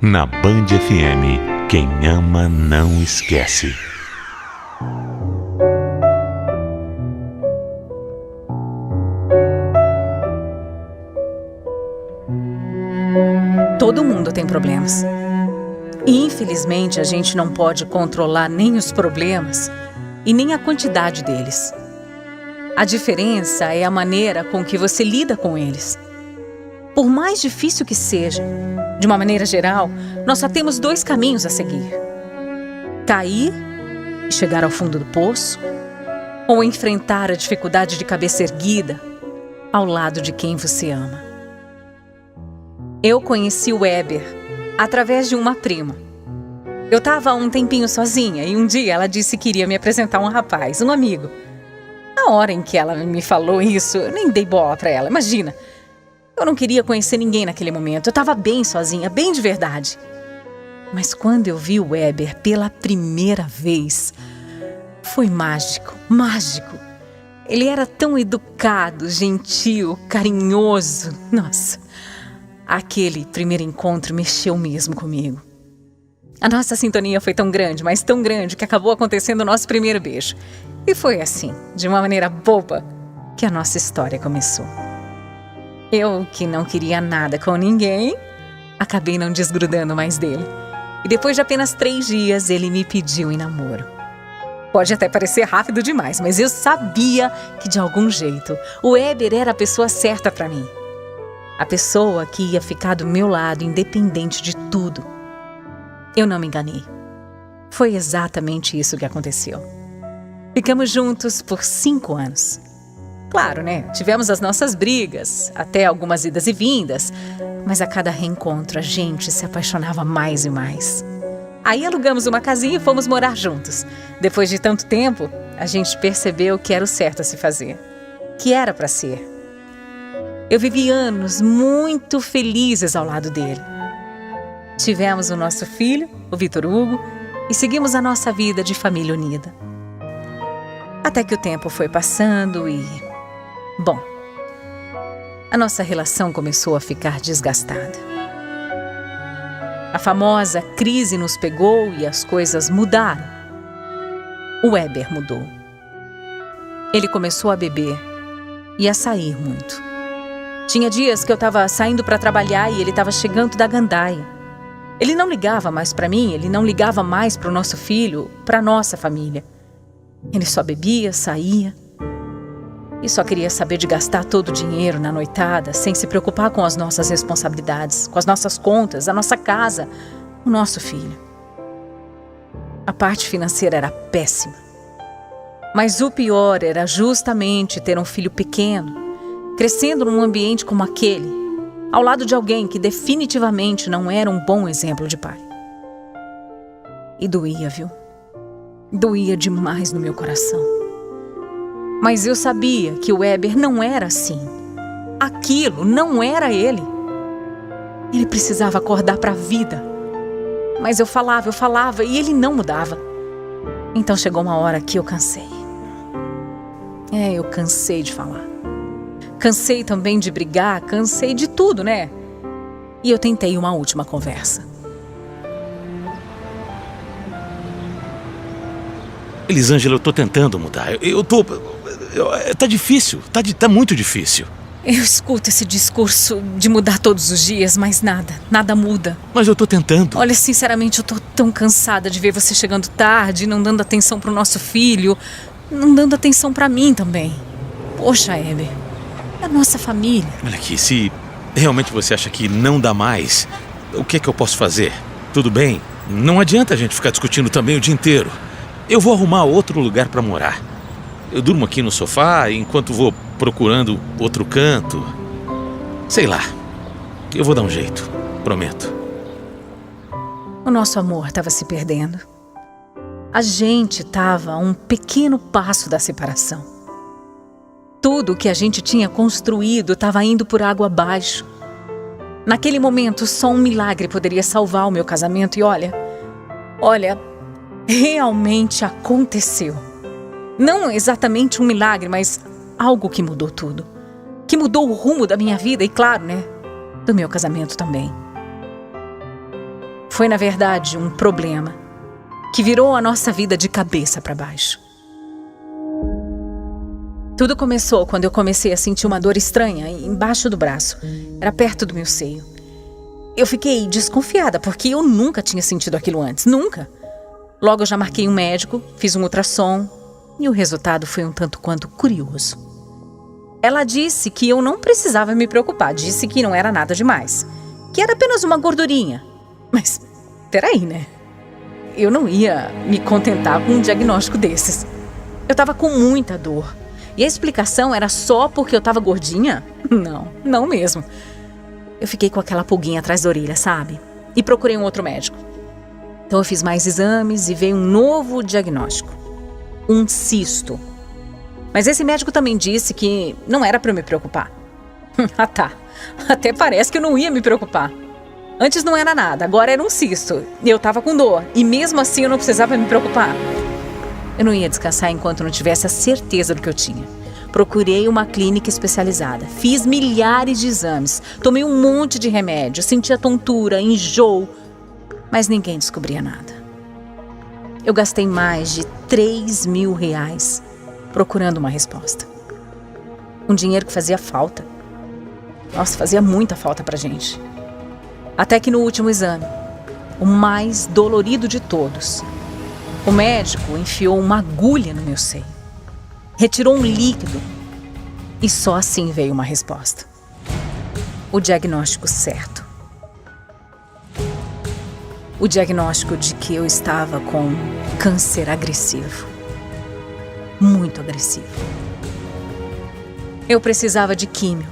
Na Band FM, quem ama não esquece. Todo mundo tem problemas. E infelizmente a gente não pode controlar nem os problemas e nem a quantidade deles. A diferença é a maneira com que você lida com eles. Por mais difícil que seja, de uma maneira geral, nós só temos 2 caminhos a seguir: cair e chegar ao fundo do poço, ou enfrentar a dificuldade de cabeça erguida ao lado de quem você ama. Eu conheci o Weber através de uma prima. Eu estava há um tempinho sozinha e um dia ela disse que iria me apresentar um rapaz, um amigo. Na hora em que ela me falou isso, eu nem dei bola para ela, imagina. Eu não queria conhecer ninguém naquele momento, eu estava bem sozinha, bem de verdade. Mas quando eu vi o Weber pela primeira vez, foi mágico, mágico. Ele era tão educado, gentil, carinhoso. Nossa, aquele primeiro encontro mexeu mesmo comigo. A nossa sintonia foi tão grande, mas tão grande, que acabou acontecendo o nosso primeiro beijo. E foi assim, de uma maneira boba, que a nossa história começou. Eu, que não queria nada com ninguém, acabei não desgrudando mais dele. E depois de apenas 3 dias, ele me pediu em namoro. Pode até parecer rápido demais, mas eu sabia que de algum jeito o Weber era a pessoa certa para mim. A pessoa que ia ficar do meu lado, independente de tudo. Eu não me enganei. Foi exatamente isso que aconteceu. Ficamos juntos por 5 anos. Claro, né? Tivemos as nossas brigas, até algumas idas e vindas, mas a cada reencontro a gente se apaixonava mais e mais. Aí alugamos uma casinha e fomos morar juntos. Depois de tanto tempo, a gente percebeu que era o certo a se fazer, que era para ser. Eu vivi anos muito felizes ao lado dele. Tivemos o nosso filho, o Vitor Hugo, e seguimos a nossa vida de família unida. Até que o tempo foi passando e... Bom, a nossa relação começou a ficar desgastada. A famosa crise nos pegou e as coisas mudaram. O Weber mudou. Ele começou a beber e a sair muito. Tinha dias que eu estava saindo para trabalhar e ele estava chegando da gandaia. Ele não ligava mais para mim, ele não ligava mais para o nosso filho, para a nossa família. Ele só bebia, saía e só queria saber de gastar todo o dinheiro na noitada, sem se preocupar com as nossas responsabilidades, com as nossas contas, a nossa casa, o nosso filho. A parte financeira era péssima. Mas o pior era justamente ter um filho pequeno, crescendo num ambiente como aquele, ao lado de alguém que definitivamente não era um bom exemplo de pai. E doía, viu? Doía demais no meu coração. Mas eu sabia que o Weber não era assim. Aquilo não era ele. Ele precisava acordar para a vida. Mas eu falava e ele não mudava. Então chegou uma hora que eu cansei. Eu cansei de falar. Cansei também de brigar, cansei de tudo, né? E eu tentei uma última conversa. Elisângela, eu tô tentando mudar. Tá difícil, tá muito difícil. Eu escuto esse discurso de mudar todos os dias, mas nada muda. Mas eu tô tentando. Olha, sinceramente, eu tô tão cansada de ver você chegando tarde, não dando atenção pro nosso filho, não dando atenção pra mim também. Poxa, Weber, é a nossa família. Olha aqui, se realmente você acha que não dá mais, o que é que eu posso fazer? Tudo bem, não adianta a gente ficar discutindo também o dia inteiro. Eu vou arrumar outro lugar pra morar. Eu durmo aqui no sofá enquanto vou procurando outro canto. Sei lá, eu vou dar um jeito, prometo. O nosso amor estava se perdendo. A gente estava a um pequeno passo da separação. Tudo o que a gente tinha construído estava indo por água abaixo. Naquele momento, só um milagre poderia salvar o meu casamento e olha, realmente aconteceu. Não exatamente um milagre, mas algo que mudou tudo. Que mudou o rumo da minha vida e, claro, né, do meu casamento também. Foi, na verdade, um problema que virou a nossa vida de cabeça para baixo. Tudo começou quando eu comecei a sentir uma dor estranha embaixo do braço. Era perto do meu seio. Eu fiquei desconfiada, porque eu nunca tinha sentido aquilo antes. Nunca. Logo eu já marquei um médico, fiz um ultrassom e o resultado foi um tanto quanto curioso. Ela disse que eu não precisava me preocupar. Disse que não era nada demais. Que era apenas uma gordurinha. Mas, peraí, né? Eu não ia me contentar com um diagnóstico desses. Eu estava com muita dor. E a explicação era só porque eu estava gordinha? Não mesmo. Eu fiquei com aquela pulguinha atrás da orelha, sabe? E procurei um outro médico. Então eu fiz mais exames e veio um novo diagnóstico. Um cisto. Mas esse médico também disse que não era para eu me preocupar. Ah tá, até parece que eu não ia me preocupar. Antes não era nada, agora era um cisto. Eu estava com dor e mesmo assim eu não precisava me preocupar. Eu não ia descansar enquanto não tivesse a certeza do que eu tinha. Procurei uma clínica especializada, fiz milhares de exames, tomei um monte de remédio, sentia tontura, enjoo, mas ninguém descobria nada. Eu gastei mais de R$3.000 procurando uma resposta. Um dinheiro que fazia falta. Nossa, fazia muita falta pra gente. Até que no último exame, o mais dolorido de todos, o médico enfiou uma agulha no meu seio, retirou um líquido e só assim veio uma resposta. O diagnóstico certo. O diagnóstico de que eu estava com câncer agressivo. Muito agressivo. Eu precisava de químio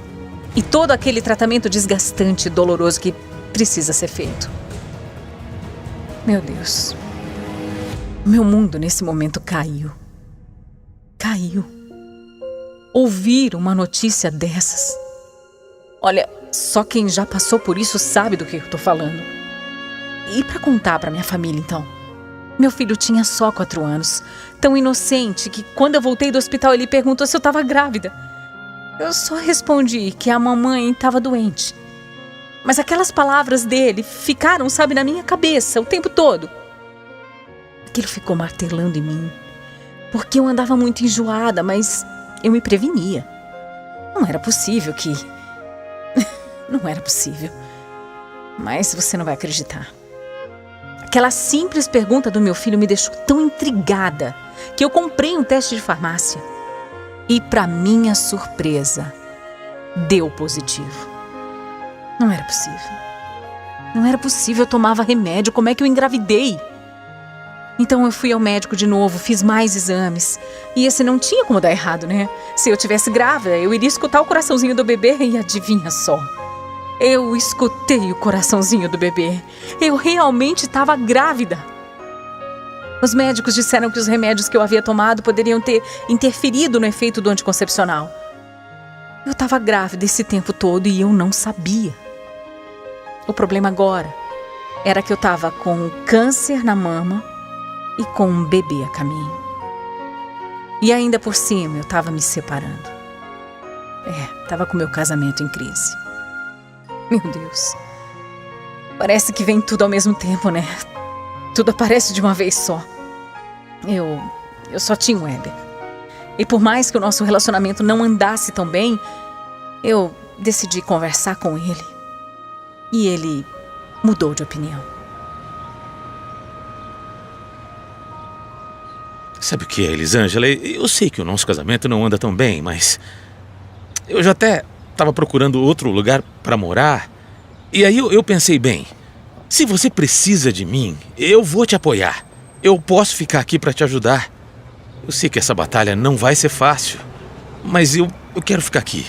e todo aquele tratamento desgastante e doloroso que precisa ser feito. Meu Deus. Meu mundo nesse momento caiu. Caiu. Ouvir uma notícia dessas. Olha, só quem já passou por isso sabe do que eu tô falando. E pra contar pra minha família, então? Meu filho tinha só 4 anos, tão inocente que quando eu voltei do hospital ele perguntou se eu tava grávida. Eu só respondi que a mamãe estava doente. Mas aquelas palavras dele ficaram, sabe, na minha cabeça o tempo todo. Aquilo ficou martelando em mim, porque eu andava muito enjoada, mas eu me prevenia. Não era possível que... Não era possível. Mas você não vai acreditar. Aquela simples pergunta do meu filho me deixou tão intrigada que eu comprei um teste de farmácia. E, para minha surpresa, deu positivo. Não era possível. Não era possível, eu tomava remédio, como é que eu engravidei? Então eu fui ao médico de novo, fiz mais exames. E esse não tinha como dar errado, né? Se eu tivesse grávida, eu iria escutar o coraçãozinho do bebê e adivinha só. Eu escutei o coraçãozinho do bebê. Eu realmente estava grávida. Os médicos disseram que os remédios que eu havia tomado poderiam ter interferido no efeito do anticoncepcional. Eu estava grávida esse tempo todo e eu não sabia. O problema agora era que eu estava com câncer na mama e com um bebê a caminho. E ainda por cima eu estava me separando. Estava com meu casamento em crise. Meu Deus. Parece que vem tudo ao mesmo tempo, né? Tudo aparece de uma vez só. Eu só tinha o Weber. E por mais que o nosso relacionamento não andasse tão bem, eu decidi conversar com ele. E ele mudou de opinião. Sabe o que é, Elisângela? Eu sei que o nosso casamento não anda tão bem, mas... eu já até estava procurando outro lugar para morar. E aí eu pensei, bem, se você precisa de mim, eu vou te apoiar. Eu posso ficar aqui para te ajudar. Eu sei que essa batalha não vai ser fácil, mas eu quero ficar aqui.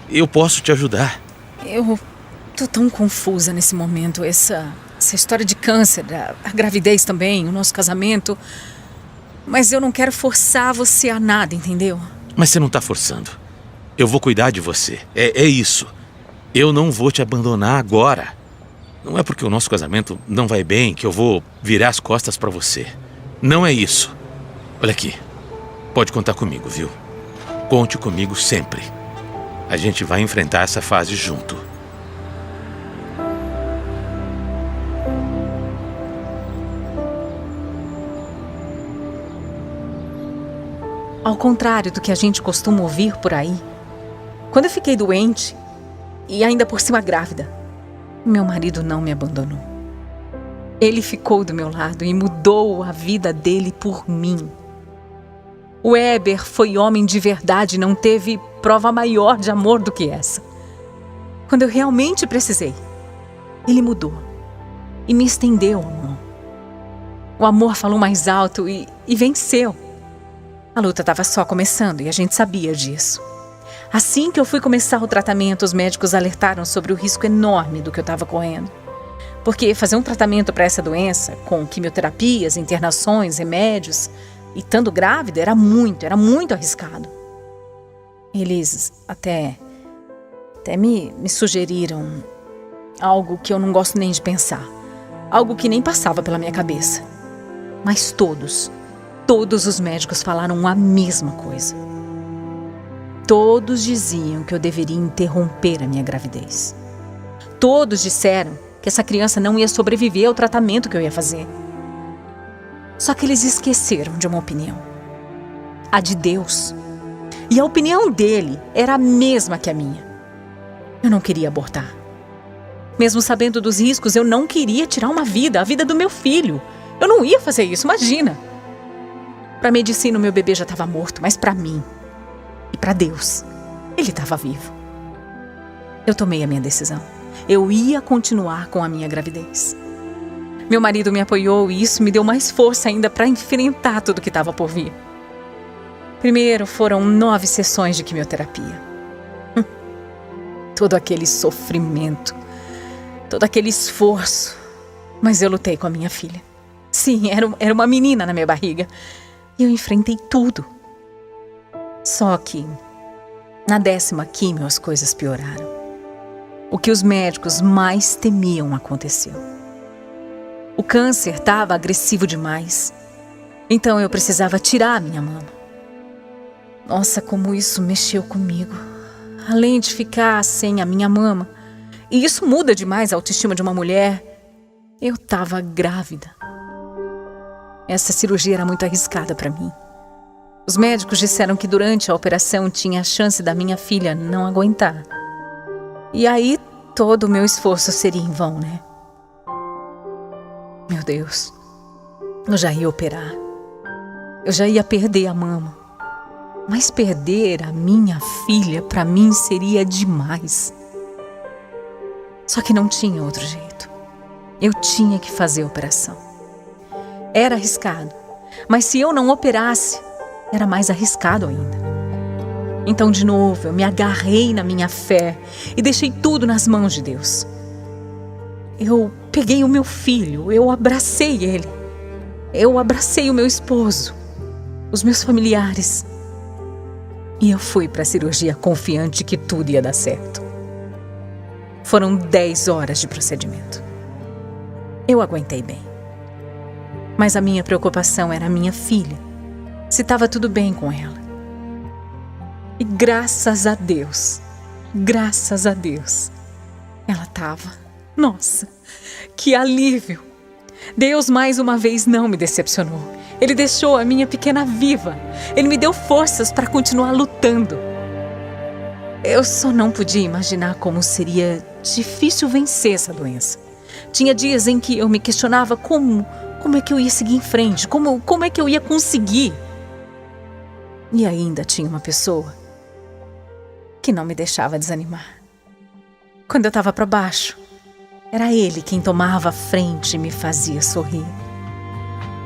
Eu posso te ajudar. Eu tô tão confusa nesse momento. Essa história de câncer, a gravidez também, o nosso casamento. Mas eu não quero forçar você a nada, entendeu? Mas você não tá forçando. Eu vou cuidar de você. É isso. Eu não vou te abandonar agora. Não é porque o nosso casamento não vai bem que eu vou virar as costas pra você. Não é isso. Olha aqui. Pode contar comigo, viu? Conte comigo sempre. A gente vai enfrentar essa fase junto. Ao contrário do que a gente costuma ouvir por aí, quando eu fiquei doente, e ainda por cima grávida, meu marido não me abandonou. Ele ficou do meu lado e mudou a vida dele por mim. O Weber foi homem de verdade, não teve prova maior de amor do que essa. Quando eu realmente precisei, ele mudou e me estendeu a mão. O amor falou mais alto e venceu. A luta estava só começando e a gente sabia disso. Assim que eu fui começar o tratamento, os médicos alertaram sobre o risco enorme do que eu estava correndo. Porque fazer um tratamento para essa doença, com quimioterapias, internações, remédios, e estando grávida, era muito arriscado. Eles até me sugeriram algo que eu não gosto nem de pensar. Algo que nem passava pela minha cabeça. Mas todos os médicos falaram a mesma coisa. Todos diziam que eu deveria interromper a minha gravidez. Todos disseram que essa criança não ia sobreviver ao tratamento que eu ia fazer. Só que eles esqueceram de uma opinião. A de Deus. E a opinião dele era a mesma que a minha. Eu não queria abortar. Mesmo sabendo dos riscos, eu não queria tirar uma vida, a vida do meu filho. Eu não ia fazer isso, imagina. Para a medicina, o meu bebê já estava morto, mas para mim e para Deus, ele estava vivo. Eu tomei a minha decisão. Eu ia continuar com a minha gravidez. Meu marido me apoiou e isso me deu mais força ainda para enfrentar tudo que estava por vir. Primeiro foram 9 sessões de quimioterapia. Todo aquele sofrimento, todo aquele esforço. Mas eu lutei com a minha filha. Sim, era uma menina na minha barriga. E eu enfrentei tudo. Só que na 10ª quimio as coisas pioraram. O que os médicos mais temiam aconteceu. O câncer estava agressivo demais. Então eu precisava tirar a minha mama. Nossa, como isso mexeu comigo. Além de ficar sem a minha mama, e isso muda demais a autoestima de uma mulher, eu estava grávida. Essa cirurgia era muito arriscada para mim. Os médicos disseram que durante a operação tinha a chance da minha filha não aguentar. E aí todo o meu esforço seria em vão, né? Meu Deus, eu já ia operar. Eu já ia perder a mama. Mas perder a minha filha para mim seria demais. Só que não tinha outro jeito. Eu tinha que fazer a operação. Era arriscado, mas se eu não operasse, era mais arriscado ainda. Então, de novo, eu me agarrei na minha fé e deixei tudo nas mãos de Deus. Eu peguei o meu filho, eu abracei ele. Eu abracei o meu esposo, os meus familiares. E eu fui para a cirurgia confiante que tudo ia dar certo. Foram 10 horas de procedimento. Eu aguentei bem. Mas a minha preocupação era a minha filha. Se estava tudo bem com ela. E graças a Deus, ela estava. Nossa, que alívio! Deus mais uma vez não me decepcionou. Ele deixou a minha pequena viva. Ele me deu forças para continuar lutando. Eu só não podia imaginar como seria difícil vencer essa doença. Tinha dias em que eu me questionava como é que eu ia seguir em frente, como é que eu ia conseguir. E ainda tinha uma pessoa que não me deixava desanimar. Quando eu estava para baixo, era ele quem tomava a frente e me fazia sorrir.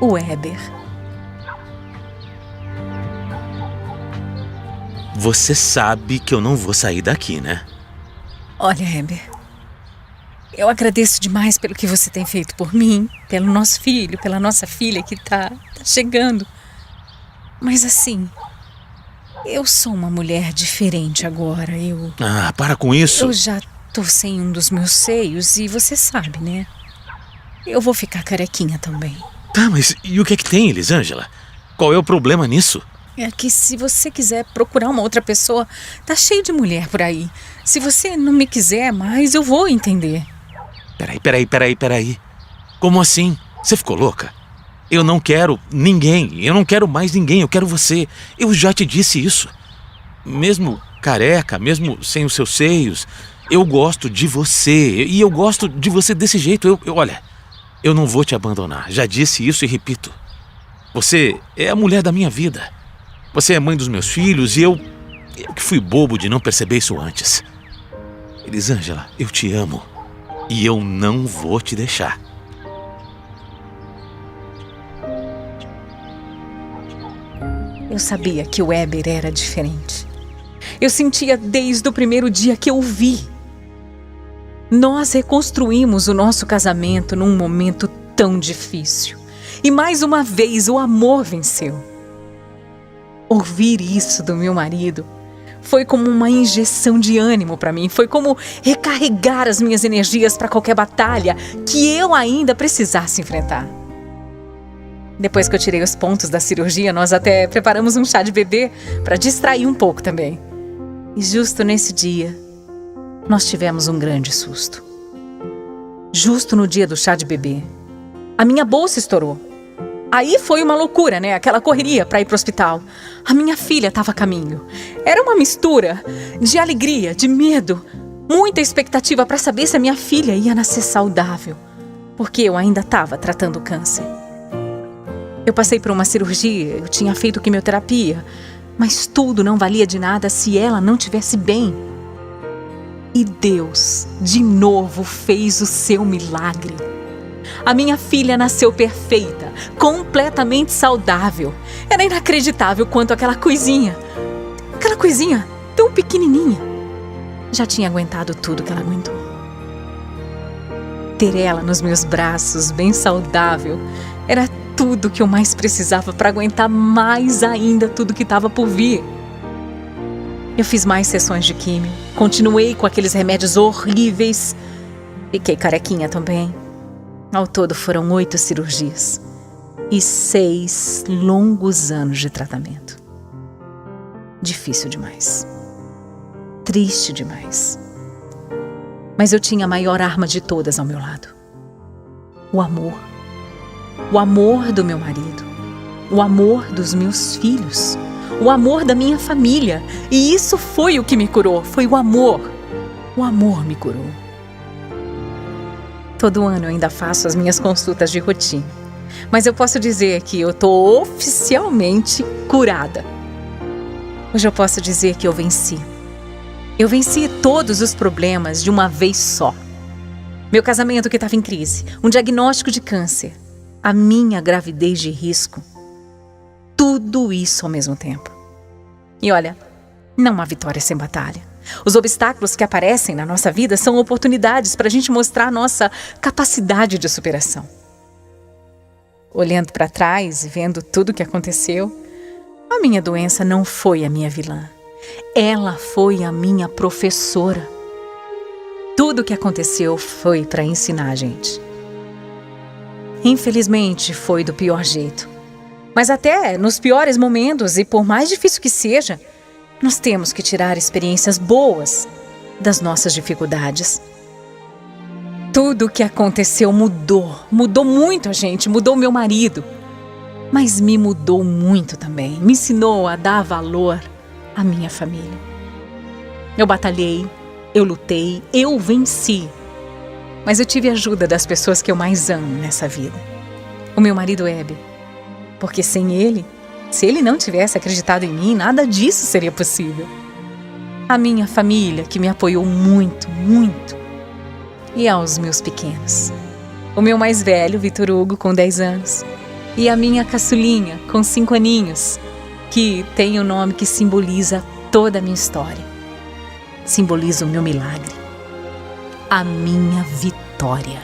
O Weber. Você sabe que eu não vou sair daqui, né? Olha, Weber, eu agradeço demais pelo que você tem feito por mim, pelo nosso filho, pela nossa filha que tá chegando. Mas assim, eu sou uma mulher diferente agora, Ah, para com isso! Eu já tô sem um dos meus seios e você sabe, né? Eu vou ficar carequinha também. Tá, mas e o que é que tem, Elisângela? Qual é o problema nisso? É que se você quiser procurar uma outra pessoa, tá cheio de mulher por aí. Se você não me quiser mais, eu vou entender. Peraí. Como assim? Você ficou louca? Eu não quero ninguém, eu não quero mais ninguém, eu quero você. Eu já te disse isso. Mesmo careca, mesmo sem os seus seios, eu gosto de você. E eu gosto de você desse jeito. Olha, eu não vou te abandonar. Já disse isso e repito. Você é a mulher da minha vida. Você é mãe dos meus filhos e eu que fui bobo de não perceber isso antes. Elisângela, eu te amo. E eu não vou te deixar. Eu sabia que o Weber era diferente. Eu sentia desde o primeiro dia que eu o vi. Nós reconstruímos o nosso casamento num momento tão difícil. E mais uma vez o amor venceu. Ouvir isso do meu marido foi como uma injeção de ânimo para mim. Foi como recarregar as minhas energias para qualquer batalha que eu ainda precisasse enfrentar. Depois que eu tirei os pontos da cirurgia, nós até preparamos um chá de bebê para distrair um pouco também. E justo nesse dia, nós tivemos um grande susto. Justo no dia do chá de bebê, a minha bolsa estourou. Aí foi uma loucura, né? Aquela correria para ir pro hospital. A minha filha estava a caminho. Era uma mistura de alegria, de medo, muita expectativa para saber se a minha filha ia nascer saudável, porque eu ainda estava tratando o câncer. Eu passei por uma cirurgia, eu tinha feito quimioterapia, mas tudo não valia de nada se ela não estivesse bem. E Deus, de novo, fez o seu milagre. A minha filha nasceu perfeita, completamente saudável. Era inacreditável quanto aquela coisinha tão pequenininha, já tinha aguentado tudo que ela aguentou. Ter ela nos meus braços, bem saudável, era tudo que eu mais precisava para aguentar mais ainda tudo que estava por vir. Eu fiz mais sessões de químio, continuei com aqueles remédios horríveis, fiquei carequinha também. Ao todo foram 8 cirurgias e 6 longos anos de tratamento. Difícil demais. Triste demais. Mas eu tinha a maior arma de todas ao meu lado. O amor. O amor do meu marido. O amor dos meus filhos. O amor da minha família. E isso foi o que me curou. Foi o amor. O amor me curou. Todo ano eu ainda faço as minhas consultas de rotina. Mas eu posso dizer que eu estou oficialmente curada. Hoje eu posso dizer que eu venci. Eu venci todos os problemas de uma vez só. Meu casamento que estava em crise, um diagnóstico de câncer, a minha gravidez de risco. Tudo isso ao mesmo tempo. E olha, não há vitória sem batalha. Os obstáculos que aparecem na nossa vida são oportunidades para a gente mostrar a nossa capacidade de superação. Olhando para trás e vendo tudo o que aconteceu, a minha doença não foi a minha vilã. Ela foi a minha professora. Tudo o que aconteceu foi para ensinar a gente. Infelizmente, foi do pior jeito. Mas até nos piores momentos, e por mais difícil que seja, nós temos que tirar experiências boas das nossas dificuldades. Tudo o que aconteceu mudou muito a gente, mudou meu marido. Mas me mudou muito também, me ensinou a dar valor à minha família. Eu batalhei, eu lutei, eu venci. Mas eu tive a ajuda das pessoas que eu mais amo nessa vida. O meu marido Weber, porque sem ele, se ele não tivesse acreditado em mim, nada disso seria possível. A minha família, que me apoiou muito, muito. E aos meus pequenos. O meu mais velho, Vitor Hugo, com 10 anos. E a minha caçulinha, com 5 aninhos, que tem um nome que simboliza toda a minha história. Simboliza o meu milagre. A minha vitória.